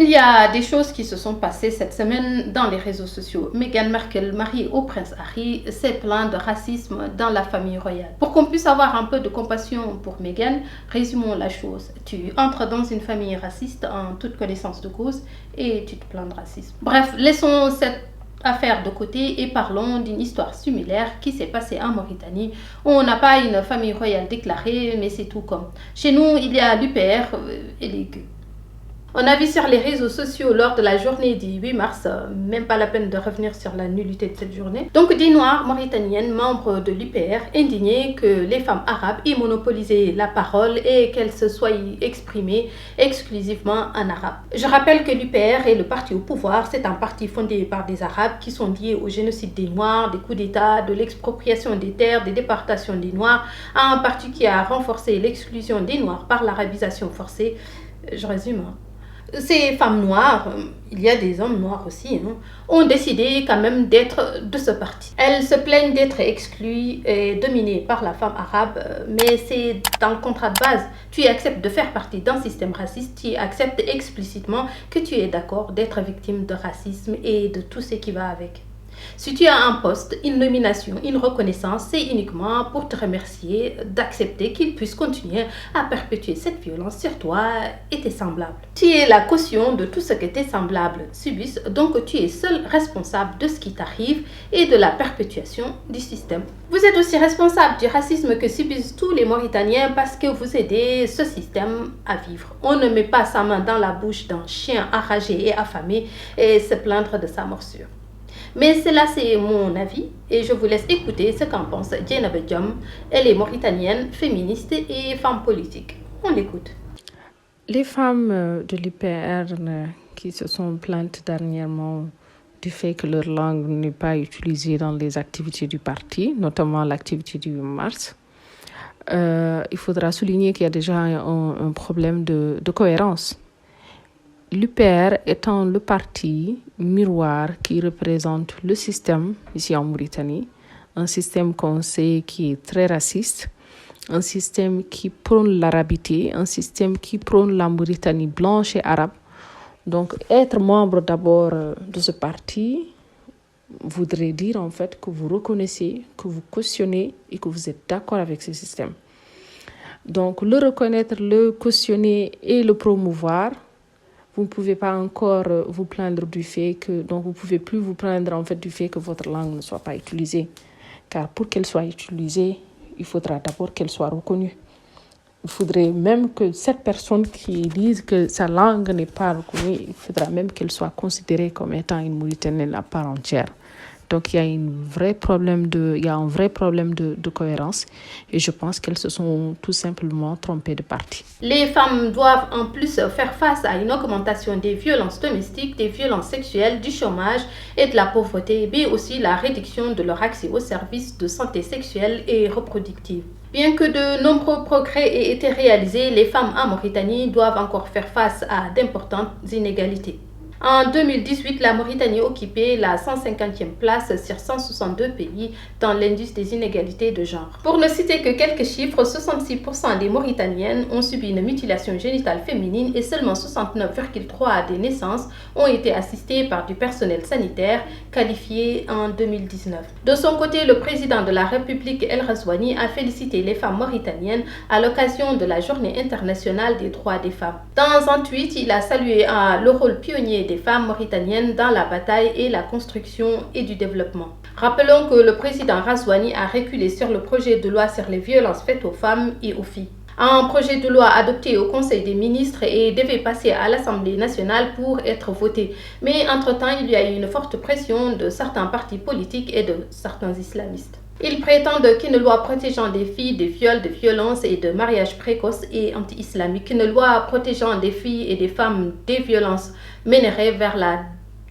Il y a des choses qui se sont passées cette semaine dans les réseaux sociaux. Meghan Markle, mariée au prince Harry, s'est plaint de racisme dans la famille royale. Pour qu'on puisse avoir un peu de compassion pour Meghan, résumons la chose. Tu entres dans une famille raciste en toute connaissance de cause et tu te plains de racisme. Bref, laissons cette affaire de côté et parlons d'une histoire similaire qui s'est passée en Mauritanie où on n'a pas une famille royale déclarée, mais c'est tout comme. Chez nous, il y a l'UPR et les gueux. On a vu sur les réseaux sociaux lors de la journée du 8 mars, même pas la peine de revenir sur la nullité de cette journée, donc des Noirs mauritaniennes membres de l'UPR indignées que les femmes arabes aient monopolisé la parole et qu'elles se soient exprimées exclusivement en arabe. Je rappelle que l'UPR est le parti au pouvoir, c'est un parti fondé par des Arabes qui sont liés au génocide des Noirs, des coups d'État, de l'expropriation des terres, des déportations des Noirs, un parti qui a renforcé l'exclusion des Noirs par l'arabisation forcée. Je résume. Ces femmes noires, il y a des hommes noirs aussi, ont décidé quand même d'être de ce parti. Elles se plaignent d'être exclues et dominées par la femme arabe, mais c'est dans le contrat de base. Tu acceptes de faire partie d'un système raciste, tu acceptes explicitement que tu es d'accord d'être victime de racisme et de tout ce qui va avec. Si tu as un poste, une nomination, une reconnaissance, c'est uniquement pour te remercier d'accepter qu'ils puissent continuer à perpétuer cette violence sur toi et tes semblables. Tu es la caution de tout ce que tes semblables subissent, donc tu es seul responsable de ce qui t'arrive et de la perpétuation du système. Vous êtes aussi responsable du racisme que subissent tous les Mauritaniens parce que vous aidez ce système à vivre. On ne met pas sa main dans la bouche d'un chien enragé et affamé et se plaindre de sa morsure. Mais cela, c'est mon avis et je vous laisse écouter ce qu'en pense Dieynaba Diom. Elle est mauritanienne, féministe et femme politique. On l'écoute. Les femmes de l'UPR qui se sont plaintes dernièrement du fait que leur langue n'est pas utilisée dans les activités du parti, notamment l'activité du 8 mars, il faudra souligner qu'il y a déjà un problème de cohérence. L'UPR étant le parti miroir qui représente le système ici en Mauritanie, un système qu'on sait qui est très raciste, un système qui prône l'arabité, un système qui prône la Mauritanie blanche et arabe. Donc être membre d'abord de ce parti voudrait dire en fait que vous reconnaissez, que vous cautionnez et que vous êtes d'accord avec ce système. Donc le reconnaître, le cautionner et le promouvoir, vous ne pouvez pas encore vous plaindre du fait que, donc vous ne pouvez plus vous plaindre en fait du fait que votre langue ne soit pas utilisée. Car pour qu'elle soit utilisée, il faudra d'abord qu'elle soit reconnue. Il faudrait même que cette personne qui dise que sa langue n'est pas reconnue, il faudra même qu'elle soit considérée comme étant une Mauritanienne à part entière. Donc il y a un vrai problème de cohérence et je pense qu'elles se sont tout simplement trompées de parti. Les femmes doivent en plus faire face à une augmentation des violences domestiques, des violences sexuelles, du chômage et de la pauvreté, mais aussi la réduction de leur accès aux services de santé sexuelle et reproductive. Bien que de nombreux progrès aient été réalisés, les femmes en Mauritanie doivent encore faire face à d'importantes inégalités. En 2018, la Mauritanie occupait la 150e place sur 162 pays dans l'indice des inégalités de genre. Pour ne citer que quelques chiffres, 66% des Mauritaniennes ont subi une mutilation génitale féminine et seulement 69,3% des naissances ont été assistées par du personnel sanitaire qualifié en 2019. De son côté, le président de la République El Ghazouani a félicité les femmes mauritaniennes à l'occasion de la Journée internationale des droits des femmes. Dans un tweet, il a salué le rôle pionnier des femmes mauritaniennes dans la bataille et la construction et du développement. Rappelons que le président Ghazouani a reculé sur le projet de loi sur les violences faites aux femmes et aux filles. Un projet de loi adopté au Conseil des ministres et devait passer à l'Assemblée nationale pour être voté. Mais entre-temps, il y a eu une forte pression de certains partis politiques et de certains islamistes. Ils prétendent qu'une loi protégeant des filles des viols, de violences et de mariages précoces et anti-islamique, une loi protégeant des filles et des femmes des violences mènerait vers la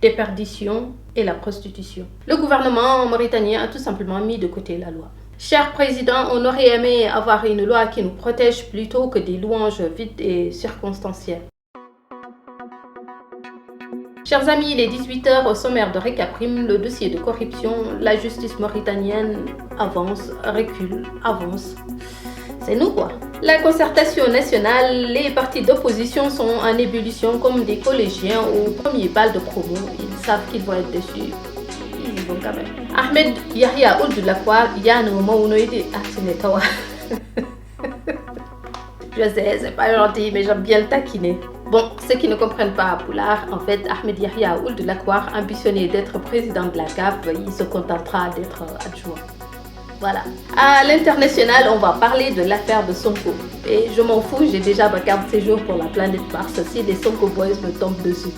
déperdition et la prostitution. Le gouvernement mauritanien a tout simplement mis de côté la loi. Cher président, on aurait aimé avoir une loi qui nous protège plutôt que des louanges vides et circonstancielles. Chers amis, il est 18h au sommaire de Récaprime, le dossier de corruption, la justice mauritanienne avance, recule, avance. C'est nous quoi. La concertation nationale, les partis d'opposition sont en ébullition comme des collégiens au premier bal de promo. Ils savent qu'ils vont être déçus. Ils y vont quand même. Ahmed Yahya Ould Lakwar, Yann Mounoïdi Atinetawa. Je sais, c'est pas gentil, mais j'aime bien le taquiner. Bon, ceux qui ne comprennent pas Poulard, en fait, Ahmed Yahya Ould Lakwar ambitionnait d'être président de la CAF, il se contentera d'être adjoint. Voilà. À l'international, on va parler de l'affaire de Sonko. Et je m'en fous, j'ai déjà ma carte séjour pour la planète Mars si les Sonko Boys me tombent dessus.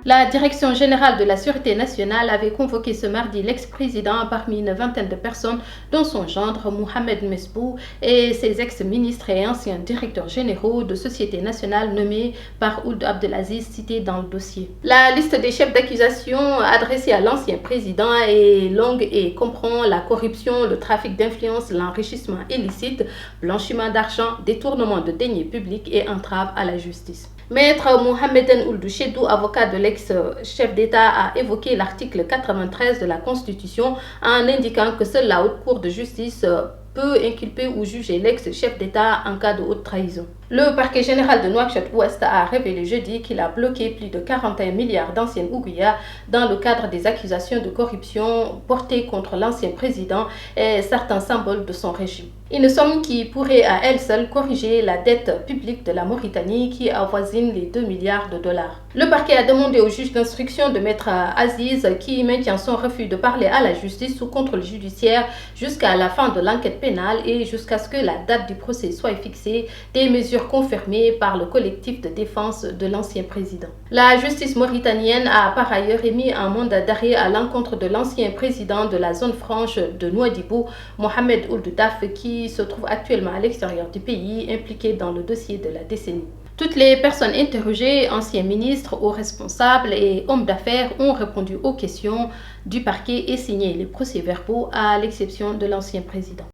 La Direction générale de la Sûreté nationale avait convoqué ce mardi l'ex-président parmi une vingtaine de personnes, dont son gendre Mohamed Mesbou et ses ex-ministres et anciens directeurs généraux de sociétés nationales nommés par Ould Abdelaziz cités dans le dossier. La liste des chefs d'accusation adressés à l'ancien président est longue et comprend la corruption, le trafic d'influence, l'enrichissement illicite, blanchiment d'argent, détournement de deniers publics et entrave à la justice. Maître Mohameden Ould Chedou, avocat de l'ex-chef d'État, a évoqué l'article 93 de la Constitution en indiquant que seule la Haute Cour de justice peut inculper ou juger l'ex-chef d'État en cas de haute trahison. Le parquet général de Nouakchott-Ouest a révélé jeudi qu'il a bloqué plus de 41 milliards d'anciennes ouguiya dans le cadre des accusations de corruption portées contre l'ancien président et certains symboles de son régime. Une somme qui pourrait à elle seule corriger la dette publique de la Mauritanie qui avoisine les 2 milliards de dollars. Le parquet a demandé au juge d'instruction de Maître Aziz, qui maintient son refus de parler à la justice sous contrôle judiciaire jusqu'à la fin de l'enquête pénale et jusqu'à ce que la date du procès soit fixée, des mesures confirmées par le collectif de défense de l'ancien président. La justice mauritanienne a par ailleurs émis un mandat d'arrêt à l'encontre de l'ancien président de la zone franche de Nouadhibou, Mohamed Ould Taf, qui se trouve actuellement à l'extérieur du pays, impliqué dans le dossier de la décennie. Toutes les personnes interrogées, anciens ministres, hauts responsables et hommes d'affaires, ont répondu aux questions du parquet et signé les procès-verbaux, à l'exception de l'ancien président.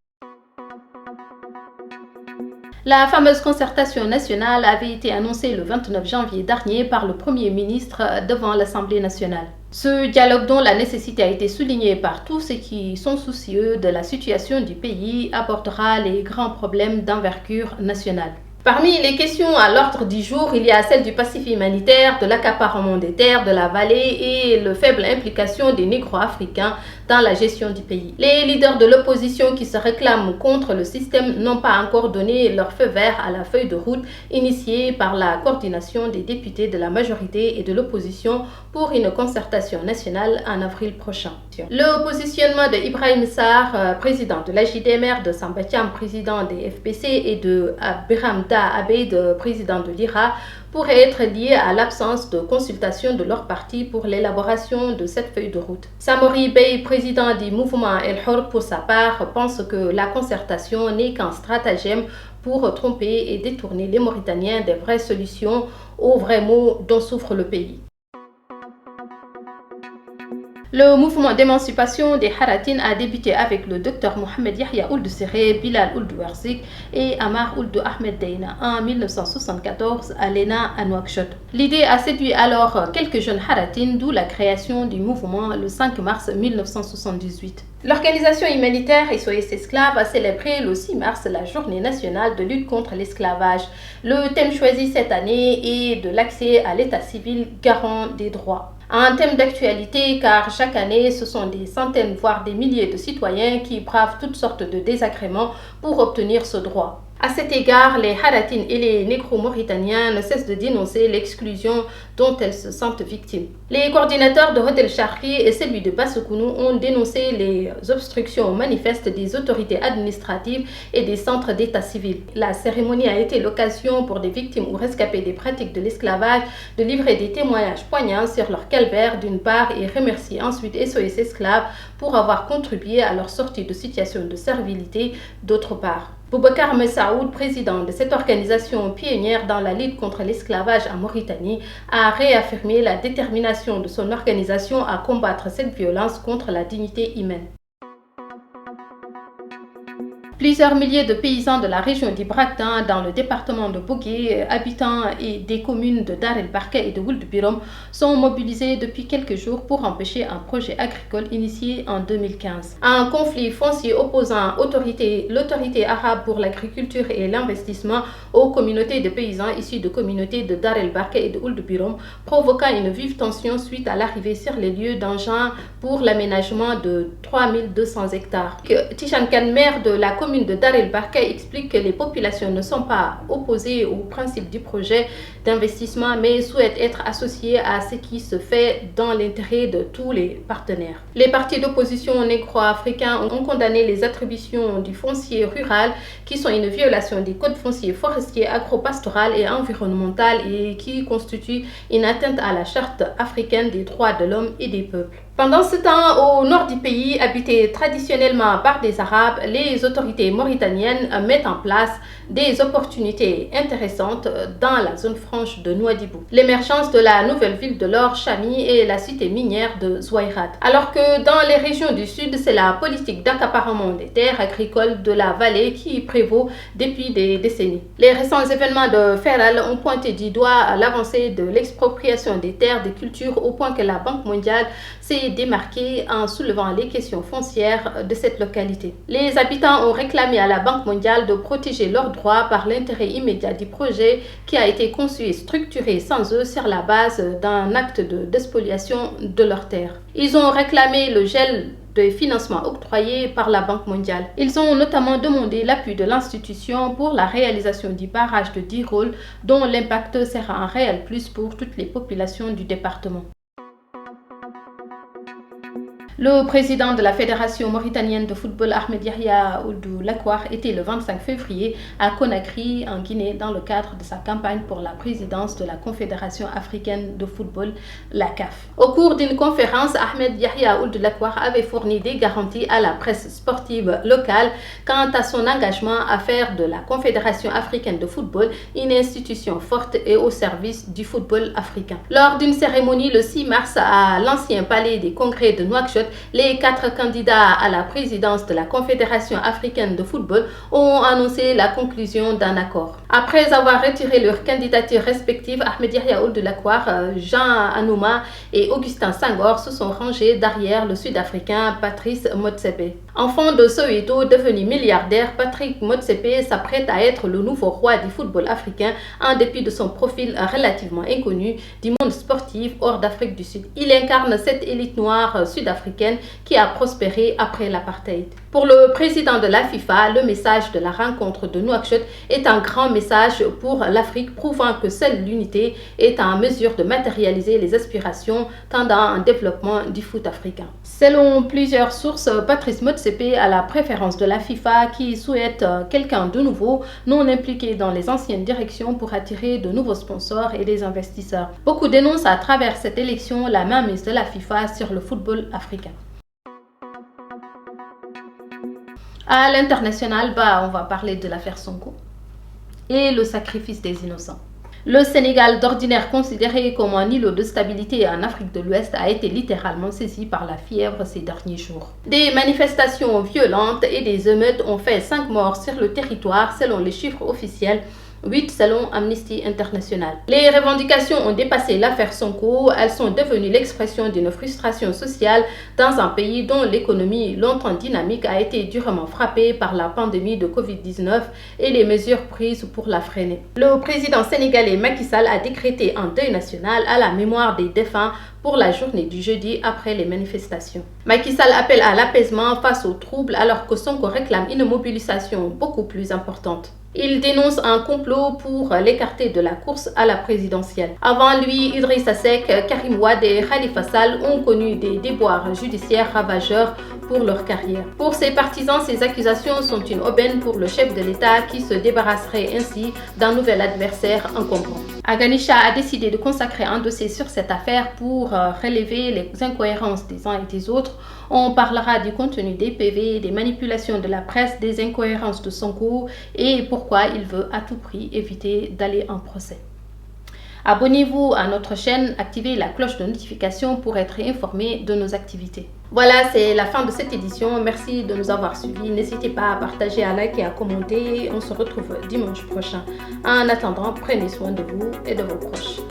La fameuse concertation nationale avait été annoncée le 29 janvier dernier par le Premier ministre devant l'Assemblée nationale. Ce dialogue, dont la nécessité a été soulignée par tous ceux qui sont soucieux de la situation du pays, abordera les grands problèmes d'envergure nationale. Parmi les questions à l'ordre du jour, il y a celle du passif humanitaire, de l'accaparement des terres de la vallée et la faible implication des négro-africains dans la gestion du pays. Les leaders de l'opposition qui se réclament contre le système n'ont pas encore donné leur feu vert à la feuille de route initiée par la coordination des députés de la majorité et de l'opposition pour une concertation nationale en avril prochain. Le positionnement de Ibrahim Sarr, président de la JDMR, de Samba Thiam, président des FPC, et de Biram Abeid, président de l'IRA, pourrait être lié à l'absence de consultation de leur parti pour l'élaboration de cette feuille de route. Samori Bey, président du mouvement El Hor, pour sa part, pense que la concertation n'est qu'un stratagème pour tromper et détourner les Mauritaniens des vraies solutions aux vrais maux dont souffre le pays. Le mouvement d'émancipation des Haratines a débuté avec le docteur Mohamed Yahya Ould Siré, Bilal Ould Warzik et Amar Ould Ahmed Deina en 1974 à l'ENA à Nouakchott. L'idée a séduit alors quelques jeunes Haratines, d'où la création du mouvement le 5 mars 1978. L'organisation humanitaire SOS Esclaves a célébré le 6 mars la journée nationale de lutte contre l'esclavage. Le thème choisi cette année est de l'accès à l'état civil garant des droits. Un thème d'actualité car chaque année, ce sont des centaines voire des milliers de citoyens qui bravent toutes sortes de désagréments pour obtenir ce droit. À cet égard, les Haratines et les négro-mauritaniens ne cessent de dénoncer l'exclusion dont elles se sentent victimes. Les coordinateurs de Hodel Charri et celui de Bassekounou ont dénoncé les obstructions manifestes des autorités administratives et des centres d'état civil. La cérémonie a été l'occasion pour des victimes ou rescapés des pratiques de l'esclavage de livrer des témoignages poignants sur leur calvaire d'une part et remercier ensuite SOS Esclaves pour avoir contribué à leur sortie de situation de servilité d'autre part. Boubacar Messaoud, président de cette organisation pionnière dans la lutte contre l'esclavage en Mauritanie, a réaffirmé la détermination de son organisation à combattre cette violence contre la dignité humaine. Plusieurs milliers de paysans de la région d'Ibraktan, dans le département de Bogué, habitants et des communes de Dar el-Barka et de Ould Birom, sont mobilisés depuis quelques jours pour empêcher un projet agricole initié en 2015. Un conflit foncier opposant l'autorité arabe pour l'agriculture et l'investissement aux communautés de paysans issus de communautés de Dar el-Barka et de Ould Birom, provoquant une vive tension suite à l'arrivée sur les lieux d'engins pour l'aménagement de 3200 hectares. Tishan Khan, maire de la commune de Dar el-Barka, explique que les populations ne sont pas opposées au principe du projet d'investissement, mais souhaitent être associées à ce qui se fait dans l'intérêt de tous les partenaires. Les partis d'opposition négro-africains ont condamné les attributions du foncier rural qui sont une violation des codes fonciers forestiers, agro-pastoral et environnemental et qui constituent une atteinte à la charte africaine des droits de l'homme et des peuples. Pendant ce temps, au nord du pays, habité traditionnellement par des Arabes, les autorités mauritaniennes mettent en place des opportunités intéressantes dans la zone franche de Nouadhibou. L'émergence de la nouvelle ville de l'or, Chami, et la cité minière de Zouairat. Alors que dans les régions du sud, c'est la politique d'accaparement des terres agricoles de la vallée qui prévaut depuis des décennies. Les récents événements de Feral ont pointé du doigt l'avancée de l'expropriation des terres de culture au point que la Banque mondiale s'est démarquée en soulevant les questions foncières de cette localité. Les habitants ont réclamé à la Banque mondiale de protéger leurs droits par l'intérêt immédiat du projet qui a été conçu et structuré sans eux sur la base d'un acte de spoliation de leurs terres. Ils ont réclamé le gel des financements octroyés par la Banque mondiale. Ils ont notamment demandé l'appui de l'institution pour la réalisation du barrage de Dirol, dont l'impact sera un réel plus pour toutes les populations du département. Le président de la Fédération mauritanienne de football, Ahmed Yahya Ould Lakwar, était le 25 février à Conakry, en Guinée, dans le cadre de sa campagne pour la présidence de la Confédération africaine de football, la CAF. Au cours d'une conférence, Ahmed Yahya Ould Lakwar avait fourni des garanties à la presse sportive locale quant à son engagement à faire de la Confédération africaine de football une institution forte et au service du football africain. Lors d'une cérémonie le 6 mars à l'ancien palais des congrès de Nouakchott, les 4 candidats à la présidence de la Confédération africaine de football ont annoncé la conclusion d'un accord. Après avoir retiré leurs candidatures respectives, Ahmed Yahya Ould Lakwar, Jean Anouma et Augustin Senghor se sont rangés derrière le Sud-Africain Patrice Motsepe. Enfant de Soweto, devenu milliardaire, Patrick Motsepe s'apprête à être le nouveau roi du football africain en dépit de son profil relativement inconnu du monde sportif hors d'Afrique du Sud. Il incarne cette élite noire sud-africaine qui a prospéré après l'apartheid. Pour le président de la FIFA, le message de la rencontre de Nouakchott est un grand message pour l'Afrique, prouvant que seule l'unité est en mesure de matérialiser les aspirations tendant à un développement du foot africain. Selon plusieurs sources, Patrice Motsepe a la préférence de la FIFA qui souhaite quelqu'un de nouveau, non impliqué dans les anciennes directions pour attirer de nouveaux sponsors et des investisseurs. Beaucoup dénoncent à travers cette élection la mainmise de la FIFA sur le football africain. À l'international, on va parler de l'affaire Sonko et le sacrifice des innocents. Le Sénégal, d'ordinaire considéré comme un îlot de stabilité en Afrique de l'Ouest, a été littéralement saisi par la fièvre ces derniers jours. Des manifestations violentes et des émeutes ont fait 5 morts sur le territoire selon les chiffres officiels, 8 selon Amnesty International. Les revendications ont dépassé l'affaire Sonko. Elles sont devenues l'expression d'une frustration sociale dans un pays dont l'économie, longtemps dynamique, a été durement frappée par la pandémie de Covid-19 et les mesures prises pour la freiner. Le président sénégalais Macky Sall a décrété un deuil national à la mémoire des défunts pour la journée du jeudi après les manifestations. Macky Sall appelle à l'apaisement face aux troubles alors que Sonko réclame une mobilisation beaucoup plus importante. Il dénonce un complot pour l'écarter de la course à la présidentielle. Avant lui, Idrissa Seck, Karim Wade et Khalifa Sall ont connu des déboires judiciaires ravageurs pour leur carrière. Pour ses partisans, ces accusations sont une aubaine pour le chef de l'État qui se débarrasserait ainsi d'un nouvel adversaire encombrant. Aganisha a décidé de consacrer un dossier sur cette affaire pour relever les incohérences des uns et des autres. On parlera du contenu des PV, des manipulations de la presse, des incohérences de Sonko et pourquoi il veut à tout prix éviter d'aller en procès. Abonnez-vous à notre chaîne, activez la cloche de notification pour être informé de nos activités. Voilà, c'est la fin de cette édition. Merci de nous avoir suivis. N'hésitez pas à partager, à liker, à commenter. On se retrouve dimanche prochain. En attendant, prenez soin de vous et de vos proches.